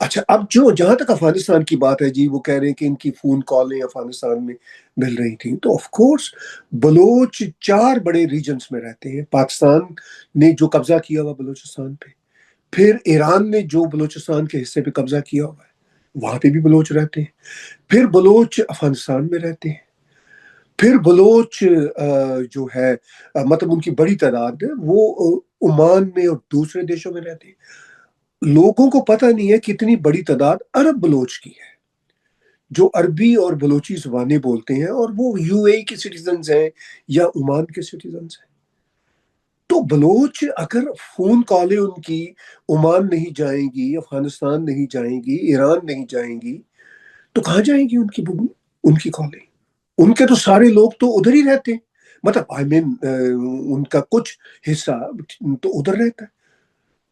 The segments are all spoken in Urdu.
اچھا، اب جو جہاں تک افغانستان کی بات ہے جی، وہ کہہ رہے ہیں کہ ان کی فون کالیں افغانستان میں مل رہی تھیں، تو آف کورس بلوچ 4 بڑے ریجنز میں رہتے ہیں. پاکستان نے جو قبضہ کیا ہوا بلوچستان پہ، پھر ایران نے جو بلوچستان کے حصے پہ قبضہ کیا ہوا ہے وہاں پہ بھی بلوچ رہتے ہیں. پھر بلوچ افغانستان میں رہتے ہیں. پھر بلوچ جو ہے مطلب ان کی بڑی تعداد ہے وہ عمان میں اور دوسرے دیشوں میں رہتے ہیں. لوگوں کو پتہ نہیں ہے کتنی بڑی تعداد عرب بلوچ کی ہے جو عربی اور بلوچی زبانیں بولتے ہیں، اور وہ یو اے کے سٹیزنز ہیں یا عمان کے سٹیزنز ہیں. تو بلوچ اگر فون کالیں ان کی عمان نہیں جائیں گی، افغانستان نہیں جائیں گی، ایران نہیں جائیں گی، تو کہاں جائیں گی ان کی کالیں؟ ان کے تو سارے لوگ تو ادھر ہی رہتے ہیں. مطلب آئی مین ان کا کچھ حصہ تو ادھر رہتا ہے.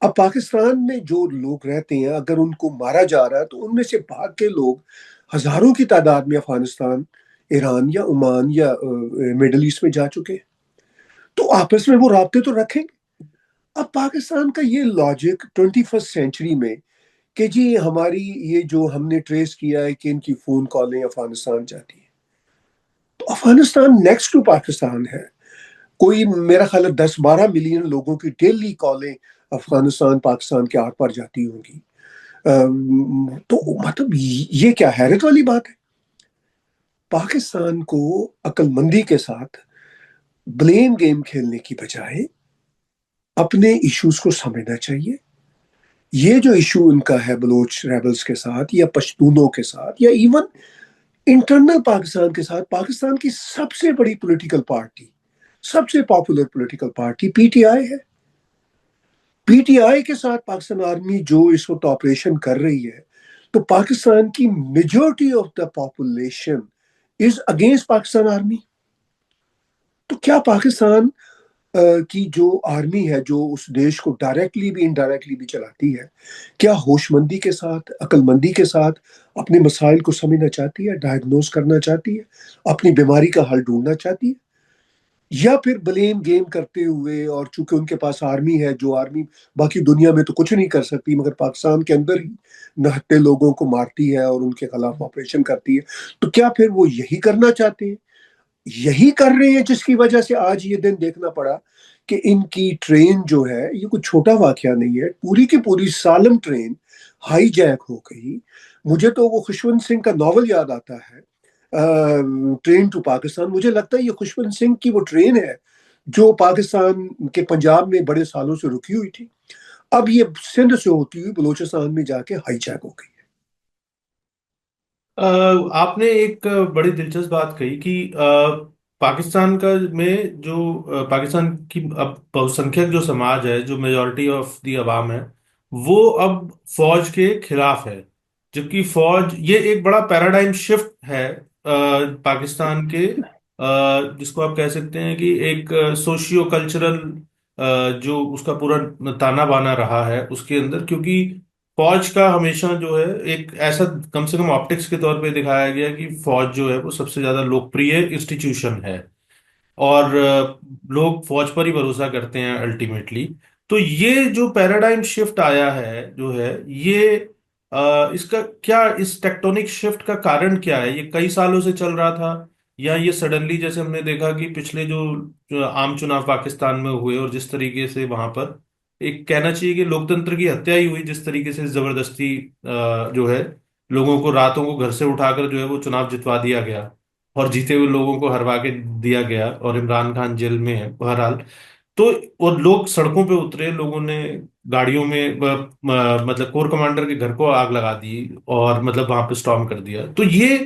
اب پاکستان میں جو لوگ رہتے ہیں اگر ان کو مارا جا رہا ہے تو ان میں سے بھاگ کے لوگ ہزاروں کی تعداد میں افغانستان، ایران یا عمان یا مڈل ایسٹ میں جا چکے ہیں. تو آپس میں وہ رابطے تو رکھیں گے. اب پاکستان کا یہ لاجک 21 سینچری میں کہ جی ہماری یہ جو ہم نے ٹریس کیا ہے کہ ان کی فون کالیں افغانستان جاتی ہیں، تو افغانستان نیکسٹ ٹو پاکستان ہے. کوئی میرا خیال ہے 10-12 ملین لوگوں کی ڈیلی کالیں افغانستان پاکستان کے آر پار جاتی ہوں گی. تو مطلب یہ کیا حیرت والی بات ہے؟ پاکستان کو عقل مندی کے ساتھ بلیم گیم کھیلنے کی بجائے اپنے ایشوز کو سمجھنا چاہیے. یہ جو ایشو ان کا ہے بلوچ ریبلز کے ساتھ یا پشتونوں کے ساتھ یا ایون انٹرنل پاکستان کے ساتھ، پاکستان کی سب سے بڑی پولیٹیکل پارٹی، سب سے popular political party P T I ہے. پی ٹی آئی کے ساتھ پاکستان آرمی جو اس وقت آپریشن کر رہی ہے، تو پاکستان کی majority of the population is against Pakistan army. تو کیا پاکستان کی جو آرمی ہے جو اس دیش کو ڈائریکٹلی بھی انڈائریکٹلی بھی چلاتی ہے، کیا ہوش مندی کے ساتھ، عقل مندی کے ساتھ اپنے مسائل کو سمجھنا چاہتی ہے، ڈائگنوز کرنا چاہتی ہے، اپنی بیماری کا حل ڈھونڈنا چاہتی ہے، یا پھر بلیم گیم کرتے ہوئے، اور چونکہ ان کے پاس آرمی ہے جو آرمی باقی دنیا میں تو کچھ نہیں کر سکتی مگر پاکستان کے اندر ہی نہتے لوگوں کو مارتی ہے اور ان کے خلاف آپریشن کرتی ہے، تو کیا پھر وہ یہی کرنا چاہتے ہیں؟ یہی کر رہے ہیں جس کی وجہ سے آج یہ دن دیکھنا پڑا کہ ان کی ٹرین جو ہے یہ کوئی چھوٹا واقعہ نہیں ہے، پوری کی پوری سالم ٹرین ہائی جیک ہو گئی. مجھے تو وہ خشونت سنگھ کا ناول یاد آتا ہے، ٹرین ٹو پاکستان. مجھے لگتا ہے یہ خشونت سنگھ کی وہ ٹرین ہے جو پاکستان کے پنجاب میں بڑے سالوں سے رکی ہوئی تھی، اب یہ سندھ سے ہوتی ہوئی بلوچستان میں جا کے ہائی جیک ہو گئی. آپ نے ایک بڑی دلچسپ بات کہی کہ پاکستان کا میں جو پاکستان کی اب بہت سنکھیک جو سماج ہے، جو میجورٹی آف دی عوام ہے، وہ اب فوج کے خلاف ہے. جبکہ فوج یہ ایک بڑا پیراڈائم شفٹ ہے پاکستان کے، جس کو آپ کہہ سکتے ہیں کہ ایک سوشیو کلچرل جو اس کا پورا تانا بانا رہا ہے اس کے اندر. کیونکہ فوج کا ہمیشہ جو ہے ایک ایسا کم سے کم آپٹکس کے طور پہ دکھایا گیا کہ فوج جو ہے وہ سب سے زیادہ لوکپریہ انسٹیٹیوشن ہے، اور لوگ فوج پر ہی بھروسہ کرتے ہیں الٹیمیٹلی. تو یہ جو پیراڈائم شفٹ آیا ہے جو ہے یہ اس کا کیا، اس ٹیکٹونک شفٹ کا کارن کیا ہے؟ یہ کئی سالوں سے چل رہا تھا، یا یہ سڈنلی جیسے ہم نے دیکھا کہ پچھلے جو عام چناؤ پاکستان میں ہوئے اور جس طریقے سے وہاں پر ایک کہنا چاہیے کہ لوکتنتر کی ہتیا ہی ہوئی، جس طریقے سے زبردستی جو ہے لوگوں کو راتوں کو گھر سے اٹھا کر جو ہے وہ چناؤ جتوا دیا گیا، اور جیتے ہوئے لوگوں کو ہروا کے دیا گیا، اور عمران خان جیل میں ہے بہرحال. تو اور لوگ سڑکوں پہ اترے، لوگوں نے گاڑیوں میں مطلب کور کمانڈر کے گھر کو آگ لگا دی، اور مطلب وہاں پہ اسٹارم کر دیا. تو یہ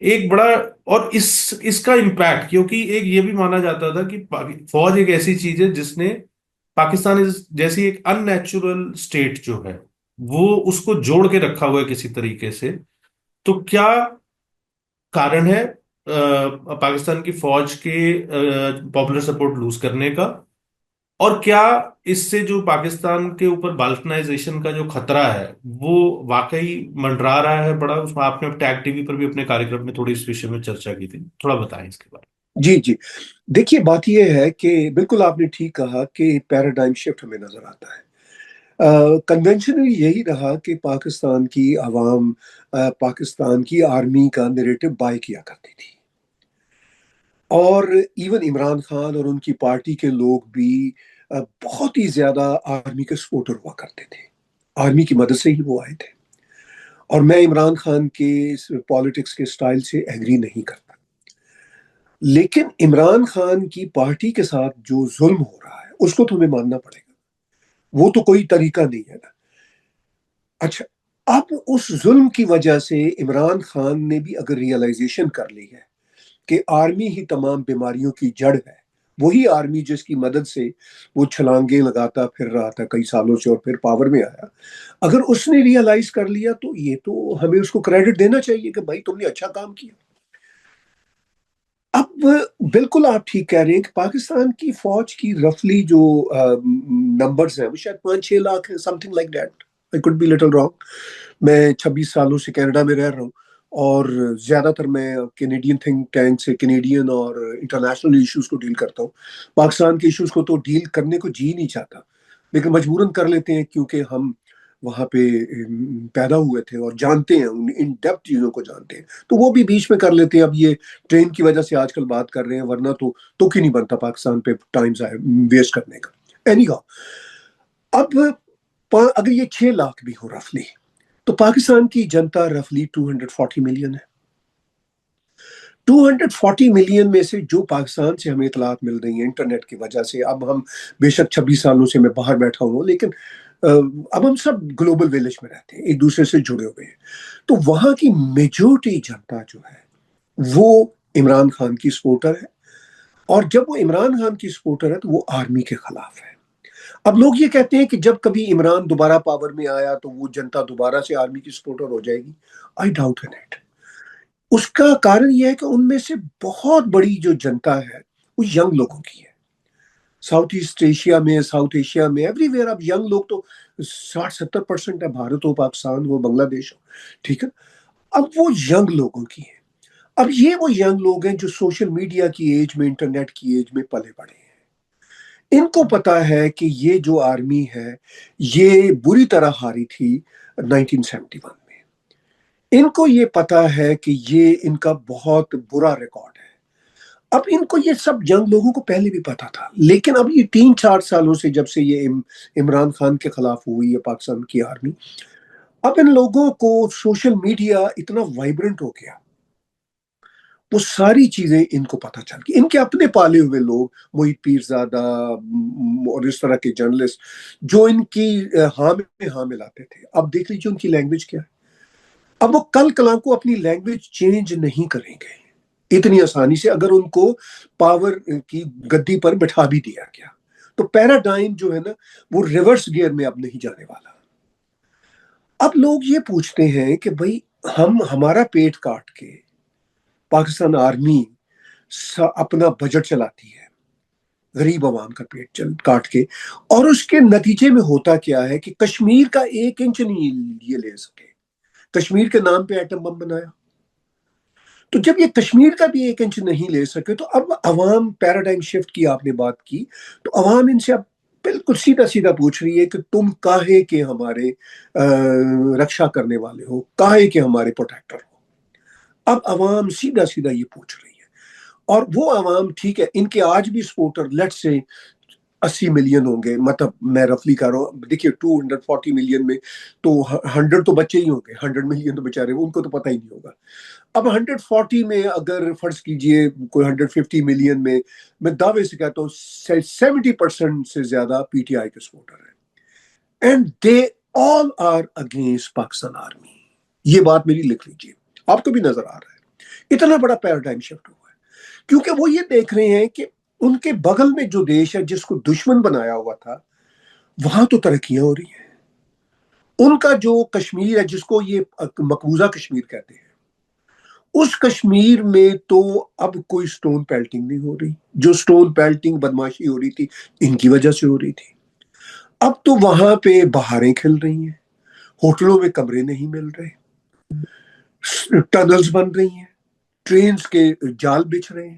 ایک بڑا، اور اس کا امپیکٹ، کیونکہ ایک یہ بھی مانا جاتا تھا کہ فوج ایک ایسی چیز ہے جس نے پاکستان جیسی ایک ان نیچرل اسٹیٹ جو ہے وہ اس کو جوڑ کے رکھا ہوا ہے کسی طریقے سے. تو کیا کارن ہے پاکستان کی فوج کے پاپولر سپورٹ لوز کرنے کا؟ اور کیا اس سے جو پاکستان کے اوپر بالکنائزیشن کا جو خطرہ ہے وہ واقعی منڈرا رہا ہے بڑا؟ اس میں آپ نے ٹیگ ٹی وی پر بھی اپنے کاریہ کرم میں تھوڑی اس وشے میں چرچا کی تھی، تھوڑا بتائیں اس کے بارے جی جی، دیکھیے بات یہ ہے کہ بالکل آپ نے ٹھیک کہا کہ پیراڈائم شفٹ ہمیں نظر آتا ہے. کنونشنلی یہی رہا کہ پاکستان کی عوام پاکستان کی آرمی کا نیریٹو بائی کیا کرتی تھی، اور ایون عمران خان اور ان کی پارٹی کے لوگ بھی بہت ہی زیادہ آرمی کے سپورٹر ہوا کرتے تھے، آرمی کی مدد سے ہی وہ آئے تھے۔ اور میں عمران خان کے پالیٹکس کے سٹائل سے ایگری نہیں کرتا، لیکن عمران خان کی پارٹی کے ساتھ جو ظلم ہو رہا ہے اس کو تو ہمیں ماننا پڑے گا، وہ تو کوئی طریقہ نہیں ہے نا۔ اچھا، اب اس ظلم کی وجہ سے عمران خان نے بھی اگر ریئلائزیشن کر لی ہے کہ آرمی ہی تمام بیماریوں کی جڑ ہے، وہی آرمی جس کی مدد سے وہ چھلانگیں لگاتا پھر رہا تھا کئی سالوں سے اور پھر پاور میں آیا، اگر اس نے ریئلائز کر لیا تو یہ تو ہمیں اس کو کریڈٹ دینا چاہیے کہ بھائی تم نے اچھا کام کیا۔ اب بالکل آپ ٹھیک کہہ رہے ہیں کہ پاکستان کی فوج کی رفلی جو نمبرز ہیں وہ شاید 5-6 لاکھ ہیں، something like that, I could be little wrong. میں 26 سالوں سے کینیڈا میں رہ رہا ہوں، اور زیادہ تر میں کینیڈین تھنک ٹینک سے کینیڈین اور انٹرنیشنل ایشوز کو ڈیل کرتا ہوں۔ پاکستان کے ایشوز کو تو ڈیل کرنے کو جی نہیں چاہتا، لیکن مجبوراً کر لیتے ہیں کیونکہ ہم وہاں پہ پیدا ہوئے تھے اور جانتے ہیں، ان ڈیپتھ چیزوں کو جانتے ہیں، تو وہ بھی بیچ میں کر لیتے ہیں۔ اب یہ ٹرین کی وجہ سے آج کل بات کر رہے ہیں، ورنہ تو کیوں نہیں بنتا پاکستان پہ ٹائم ویسٹ کرنے کا۔ اینی ہاؤ، اب اگر یہ 6 لاکھ بھی ہو رفلی، تو پاکستان کی جنتا رفلی 240 ملین ہے۔ 240 ملین میں سے جو پاکستان سے ہمیں اطلاعات مل رہی ہیں انٹرنیٹ کی وجہ سے، اب ہم بے شک 26 سالوں سے میں باہر بیٹھا ہوں لیکن اب ہم سب گلوبل ویلیج میں رہتے ہیں، ایک دوسرے سے جڑے ہوئے ہیں، تو وہاں کی میجورٹی جنتا جو ہے وہ عمران خان کی سپورٹر ہے، اور جب وہ عمران خان کی سپورٹر ہے تو وہ آرمی کے خلاف ہے۔ اب لوگ یہ کہتے ہیں کہ جب کبھی عمران دوبارہ پاور میں آیا تو وہ جنتا دوبارہ سے آرمی کی سپورٹر ہو جائے گی۔ I doubt it. اس کا کارن یہ ہے کہ ان میں سے بہت بڑی جو جنتا ہے وہ ینگ لوگوں کی ہے۔ ساؤتھ ایسٹ ایشیا میں، ساؤتھ ایشیا میں، ایوری ویئر اب ینگ لوگ تو 60-70% ہے، بھارت ہو، پاکستان ہو، بنگلہ دیش ہو، ٹھیک ہے۔ اب وہ ینگ لوگوں کی ہے۔ اب یہ وہ ینگ لوگ ہیں جو سوشل میڈیا کی ایج میں، انٹرنیٹ کی ایج میں پلے بڑھے ہیں۔ ان کو پتا ہے کہ یہ جو آرمی ہے یہ بری طرح ہاری تھی 1971 میں۔ ان کو یہ پتا ہے کہ یہ ان کا بہت برا ریکارڈ ہے۔ اب ان کو یہ سب ینگ لوگوں کو پہلے بھی پتا تھا، لیکن اب یہ 3-4 سالوں سے جب سے یہ عمران خان کے خلاف ہوئی ہے پاکستان کی آرمی، اب ان لوگوں کو سوشل میڈیا اتنا وائبرنٹ ہو گیا، وہ ساری چیزیں ان کو پتہ چل گئی۔ ان کے اپنے پالے ہوئے لوگ، محیط پیرزادہ اور اس طرح کے جرنلسٹ جو ان کی ہاں میں ہاں ملاتے تھے، اب دیکھ لیجیے ان کی لینگویج کیا ہے۔ اب وہ کل کلاں کو اپنی لینگویج چینج نہیں کریں گے اتنی آسانی سے، اگر ان کو پاور کی گدی پر بٹھا بھی دیا گیا تو پیراڈائم جو ہے نا وہ ریورس گیئر میں اب نہیں جانے والا۔ اب لوگ یہ پوچھتے ہیں کہ بھئی ہمارا پیٹ کاٹ کے پاکستان آرمی اپنا بجٹ چلاتی ہے، غریب عوام کا پیٹ کاٹ کے، اور اس کے نتیجے میں ہوتا کیا ہے کہ کشمیر کا 1 انچ نہیں یہ لے سکے، کشمیر کے نام پہ ایٹم بم بنایا۔ تو جب یہ کشمیر کا بھی 1 انچ نہیں لے سکے تو اب عوام، پیراڈائم شفٹ کی آپ نے بات کی، تو عوام ان سے اب بالکل سیدھا سیدھا پوچھ رہی ہے کہ تم کاہے کے ہمارے رکشا کرنے والے ہو، کاہے کے ہمارے پروٹیکٹر ہو۔ اب عوام سیدھا سیدھا یہ پوچھ رہی ہے، اور وہ عوام ٹھیک ہے، ان کے آج بھی سپورٹر لیٹ سے 80 ملین ہوں گے، مطلب میں رفلی کر رہا ہوں، دیکھیے 240 ملین میں تو 100 تو بچے ہی ہوں گے، 100 ملین تو بچارے ان کو تو پتہ ہی نہیں ہوگا۔ اب 140 میں اگر فرض کیجئے کوئی 150 ملین میں دعوے سے کہتا ہوں 70% سے زیادہ پی ٹی آئی کے سپورٹر ہیں، and they all are against Pakistan army. یہ بات میری لکھ لیجئے، آپ کو بھی نظر آ رہا ہے اتنا بڑا پیراڈائم شفٹ ہوا ہے، کیونکہ وہ یہ دیکھ رہے ہیں کہ ان کے بغل میں جو دیش ہے جس کو دشمن بنایا ہوا تھا وہاں تو ترقیاں ہو رہی ہیں۔ ان کا جو کشمیر ہے جس کو یہ مقبوضہ کشمیر کہتے ہیں، اس کشمیر میں تو اب کوئی سٹون پیلٹنگ نہیں ہو رہی، جو سٹون پیلٹنگ بدماشی ہو رہی تھی ان کی وجہ سے ہو رہی تھی۔ اب تو وہاں پہ بہاریں کھل رہی ہیں، ہوٹلوں میں کمرے نہیں مل رہے، ٹنلز بن رہی ہیں، ٹرینز کے جال بچھ رہے ہیں۔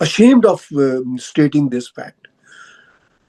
ashamed of stating this fact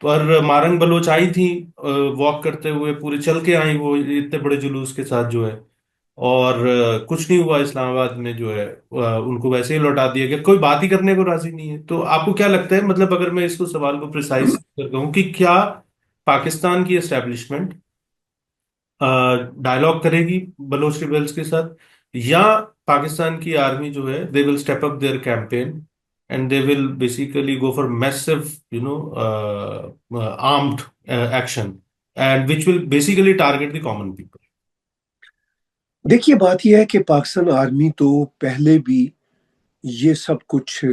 پر مارنگ بلوچ آئی تھی واک کرتے ہوئے، پورے چل کے آئی وہ اتنے بڑے جلوس کے ساتھ جو ہے، اور کچھ نہیں ہوا اسلام آباد میں جو ہے، ان کو ویسے ہی لوٹا دیا گیا، کوئی بات ہی کرنے کو راضی نہیں ہے۔ تو آپ کو کیا لگتا ہے، مطلب اگر میں اس کو سوال کو پریسائز کہوں کہ کیا پاکستان کی اسٹیبلشمنٹ ڈائلاگ کرے گی بلوچ ریبلز کے ساتھ، یا پاکستان کی آرمی جو ہے they will step up their campaign and they will basically go for massive armed action and which will basically target the common people? دیکھیے بات یہ ہے کہ پاکستان آرمی تو پہلے بھی یہ سب کچھ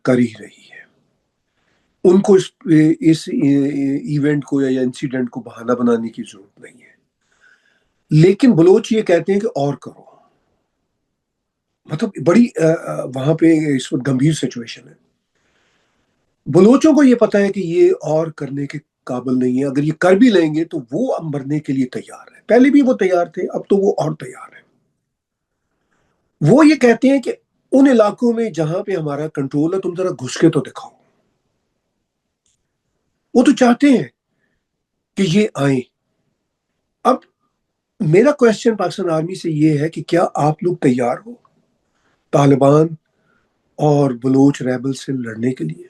کر ہی رہی ہے، ان کو اس ایونٹ کو یا انسیڈنٹ کو بہانہ بنانے کی ضرورت نہیں ہے، لیکن بلوچ یہ کہتے ہیں کہ اور کرو، مطلب بڑی وہاں پہ اس وقت گمبھیر سچویشن ہے۔ بلوچوں کو یہ پتا ہے کہ یہ اور کرنے کے قابل نہیں ہے، اگر یہ کر بھی لیں گے تو وہ اب مرنے کے لیے تیار ہے، پہلے بھی وہ تیار تھے، اب تو وہ اور تیار ہے۔ وہ یہ کہتے ہیں کہ ان علاقوں میں جہاں پہ ہمارا کنٹرول ہے تم ذرا گھس کے تو دکھاؤ، وہ تو چاہتے ہیں کہ یہ آئیں۔ اب میرا کوشچن پاکستان آرمی سے یہ ہے کہ کیا آپ لوگ تیار ہو طالبان اور بلوچ ریبل سے لڑنے کے لیے؟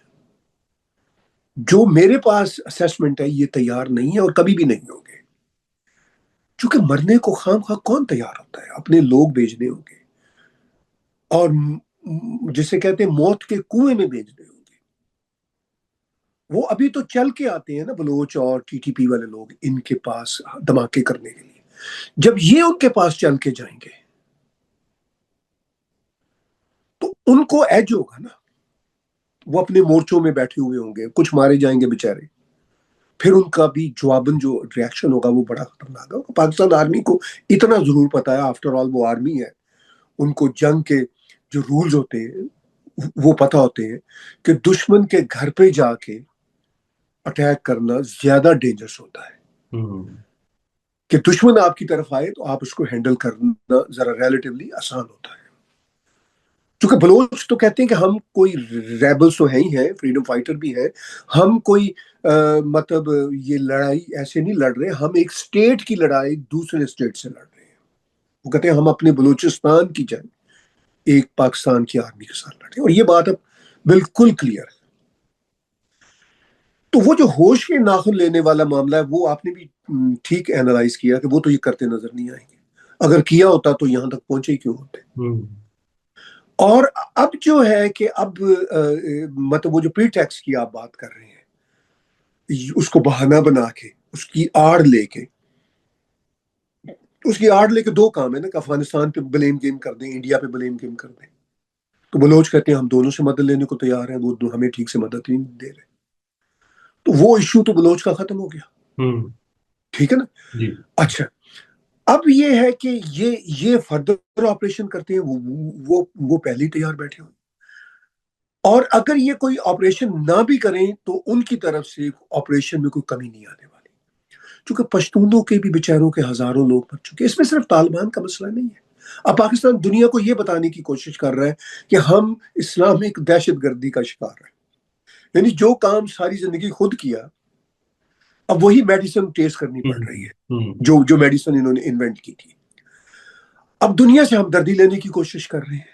جو میرے پاس اسیسمنٹ ہے یہ تیار نہیں ہے اور کبھی بھی نہیں ہوں گے، چونکہ مرنے کو خام خواہ کون تیار ہوتا ہے، اپنے لوگ بھیجنے ہوں گے اور جسے کہتے ہیں موت کے کنویں میں بھیجنے ہوں گے۔ وہ ابھی تو چل کے آتے ہیں نا بلوچ اور ٹی ٹی پی والے لوگ ان کے پاس دھماکے کرنے کے لیے، جب یہ ان کے پاس چل کے جائیں گے تو ان کو ایج ہوگا نا، وہ اپنے مورچوں میں بیٹھے ہوئے ہوں گے، کچھ مارے جائیں گے بےچارے، پھر ان کا بھی جواباً جو ریاکشن ہوگا وہ بڑا خطرناک ہوگا۔ پاکستان آرمی کو اتنا ضرور پتا ہے، آفٹر آل وہ آرمی ہے، ان کو جنگ کے جو رولز ہوتے ہیں وہ پتا ہوتے ہیں کہ دشمن کے گھر پہ جا کے اٹیک کرنا زیادہ ڈینجرس ہوتا ہے، کہ دشمن آپ کی طرف آئے تو آپ اس کو ہینڈل کرنا ذرا ریلیٹیولی آسان ہوتا ہے۔ چونکہ بلوچ تو کہتے ہیں کہ ہم کوئی ریبلز تو ہیں ہی ہیں، فریڈم فائٹر بھی ہیں، ہم کوئی مطلب یہ لڑائی ایسے نہیں لڑ رہے، ہم ایک سٹیٹ کی لڑائی دوسرے سٹیٹ سے لڑ رہے ہیں۔ وہ کہتے ہیں ہم اپنے بلوچستان کی جنگ ایک پاکستان کی آرمی کے ساتھ لڑے، اور یہ بات اب بالکل کلیئر ہے۔ تو وہ جو ہوش کے ناخن لینے والا معاملہ ہے وہ آپ نے بھی ٹھیک اینالائز کیا کہ وہ تو یہ کرتے نظر نہیں آئیں گے، اگر کیا ہوتا تو یہاں تک پہنچے ہی کیوں ہوتے۔ اور اب جو ہے کہ اب مطلب وہ جو پری ٹیکس کی آپ بات کر رہے ہیں، اس کو بہانہ بنا کے اس کی آڑ لے کے دو کام ہے نا، کہ افغانستان پہ بلیم گیم کر دیں، انڈیا پہ بلیم گیم کر دیں۔ تو بلوچ کہتے ہیں ہم دونوں سے مدد لینے کو تیار ہیں، وہ ہمیں ٹھیک سے مدد نہیں دے رہے، تو وہ ایشو تو بلوچ کا ختم ہو گیا، ٹھیک ہے نا۔ جی اچھا، اب یہ ہے کہ یہ فردر آپریشن کرتے ہیں، وہ پہلے ہی تیار بیٹھے ہوئے، اور اگر یہ کوئی آپریشن نہ بھی کریں تو ان کی طرف سے آپریشن میں کوئی کمی نہیں آنے والی، چونکہ پشتونوں کے بھی بیچاروں کے ہزاروں لوگ مر چکے، اس میں صرف طالبان کا مسئلہ نہیں ہے۔ اب پاکستان دنیا کو یہ بتانے کی کوشش کر رہا ہے کہ ہم اسلامک دہشت گردی کا شکار ہیں، یعنی جو کام ساری زندگی خود کیا اب وہی میڈیسن ٹیسٹ کرنی پڑ رہی ہے، جو میڈیسن انہوں نے انوینٹ کی تھی، اب دنیا سے ہمدردی لینے کی کوشش کر رہے ہیں۔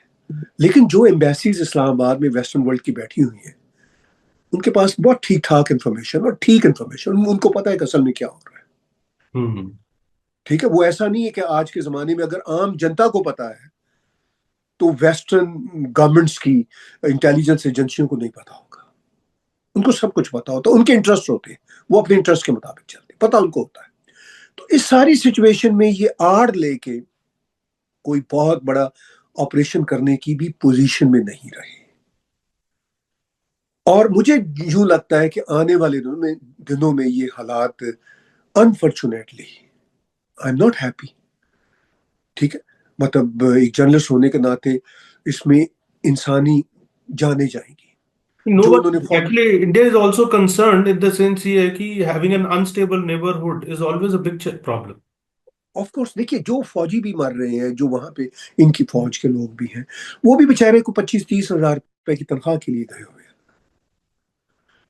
لیکن جو ایمبیسیز اسلام آباد میں ویسٹرن ورلڈ کی بیٹھی ہوئی ہیں ان کے پاس بہت ٹھیک ٹھاک انفارمیشن اور ٹھیک انفارمیشن، ان کو پتا ہے کہ اصل میں کیا ہو رہا ہے، ٹھیک ہے۔ وہ ایسا نہیں ہے کہ آج کے زمانے میں اگر عام جنتا کو پتا ہے تو ویسٹرن گورنمنٹس کی انٹیلیجنس ایجنسیوں کو نہیں پتا ہوگا، ان کو سب کچھ پتا ہوتا ہے، ان کے انٹرسٹ ہوتے ہیں، وہ اپنے انٹرسٹ کے مطابق چلتے ہیں، پتا ان کو ہوتا ہے۔ تو اس ساری سچویشن میں یہ آڑ لے کے کوئی بہت بڑا آپریشن کرنے کی بھی پوزیشن میں نہیں رہے، اور مجھے یوں لگتا ہے کہ آنے والے دنوں میں یہ حالات unfortunately I am not happy, ٹھیک ہے، مطلب ایک جرنلسٹ ہونے کے ناطے اس میں انسانی جانے جائیں گی No, جو but انہوں نے actually, India is also concerned in the sense یہ ہے کہ having an unstable neighborhood is always a big problem. Of course دیکھیے جو فوجی بھی مر رہے ہیں، جو وہاں پہ ان کی فوج کے لوگ بھی ہیں، وہ بھی بیچارے کو 25-30 ہزار روپے کی تنخواہ کے لیے گئے ہوئے ہیں،